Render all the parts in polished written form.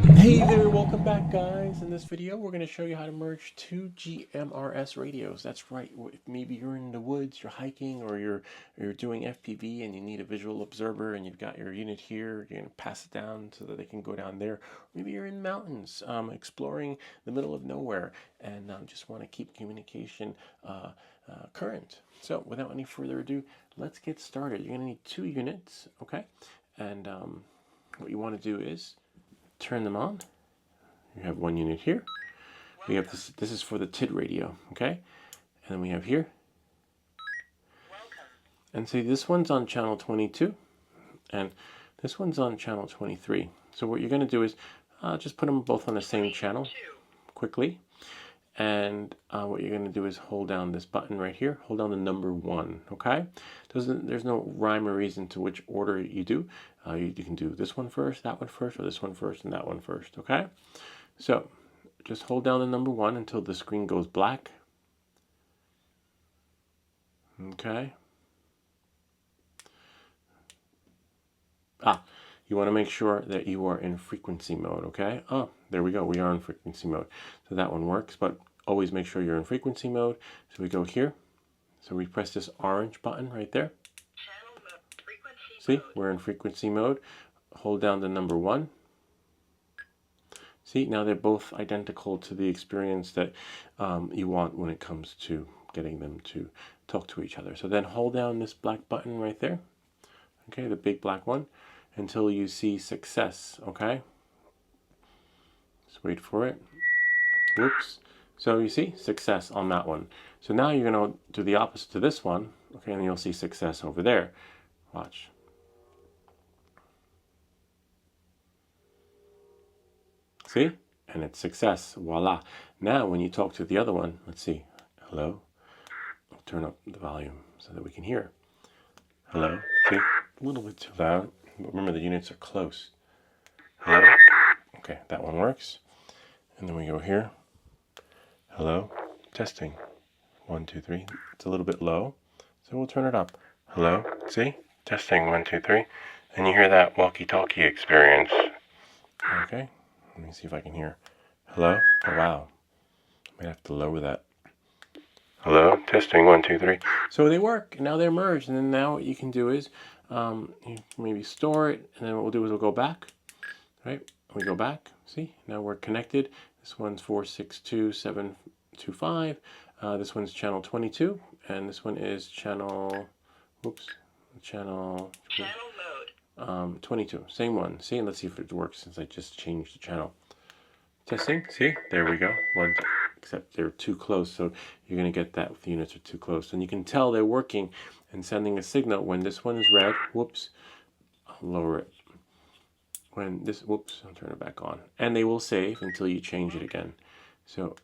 Hey there, welcome back guys. In this video we're going to show you how to merge two GMRS radios. That's right, if maybe you're in the woods, you're hiking, or you're doing FPV and you need a visual observer and you've got your unit here, you're going to pass it down so that they can go down there. Maybe you're in mountains, exploring the middle of nowhere and just want to keep communication current. So without any further ado, let's get started. You're going to need two units, okay? And what you want to do is turn them on. You have one unit here. We have this is for the TID radio, okay? And then we have here. And say this one's on channel 22 and this one's on channel 23. So what you're going to do is just put them both on the same channel quickly. And what you're going to do is hold down this button right here. Hold down the number 1, okay? There's no rhyme or reason to which order you do. You can do this one first, that one first, or this one first, and that one first, okay? So just hold down the number 1 until the screen goes black. Okay. You want to make sure that you are in frequency mode, okay? Oh, there we go. We are in frequency mode. So that one works, but always make sure you're in frequency mode. So we go here. So we press this orange button right there. See, we're in frequency mode. Hold down the number 1. See, now they're both identical to the experience that you want when it comes to getting them to talk to each other. So then hold down this black button right there. Okay, the big black one, until you see success, okay? Just wait for it. Whoops. So you see success on that one. So now you're going to do the opposite to this one, okay, and you'll see success over there. Watch. See? And it's success. Voila. Now when you talk to the other one, let's see. Hello? I'll turn up the volume so that we can hear. Hello? See? A little bit too loud. Remember, the units are close. Hello? Okay, that one works. And then we go here. Hello? Testing. 1, 2, 3. It's a little bit low, so we'll turn it up. Hello? See? Testing. 1, 2, 3. And you hear that walkie-talkie experience. Okay. Let me see if I can hear. Hello? Oh, wow. I might have to lower that. Hello? Testing. 1, 2, 3. So they work. Now they're merged. And then now what you can do is you maybe store it. And then what we'll do is we'll go back. Right? We go back. See? Now we're connected. This one's 462.725. This one's channel 22. And this one is channel... Oops. Channel mode. 22. Same one. See? And let's see if it works since I just changed the channel. Testing. See? There we go. One, except they're too close, so you're going to get that if the units are too close. And you can tell they're working and sending a signal. When this one is red, whoops, I'll lower it. When this, whoops, I'll turn it back on. And they will save until you change it again. So,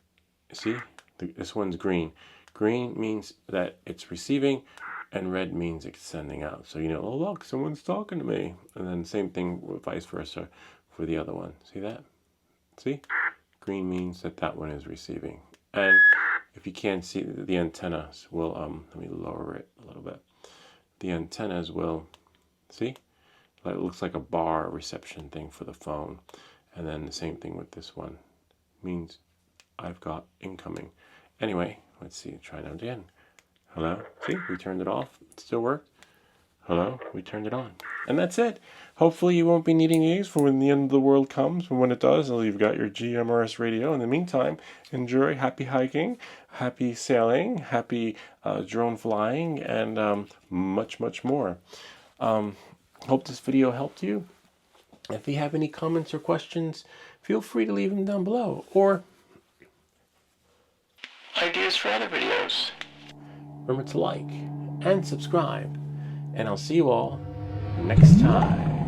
see? This one's green. Green means that it's receiving, and red means it's sending out. So you know, oh look, someone's talking to me. And then same thing, vice versa for the other one. See that? See? Green means that that one is receiving. And if you can't see, the antennas will, let me lower it a little bit. The antennas will, see? It looks like a bar reception thing for the phone. And then the same thing with this one. Means I've got incoming. Anyway, let's see, try now again. Hello? See, we turned it off. It still worked. Hello? We turned it on. And that's it. Hopefully you won't be needing these for when the end of the world comes. But when it does, you've got your GMRS radio. In the meantime, enjoy. Happy hiking, happy sailing, happy drone flying, and much, much more. Hope this video helped you. If you have any comments or questions, feel free to leave them down below. Or ideas for other videos. Remember to like and subscribe. And I'll see you all next time.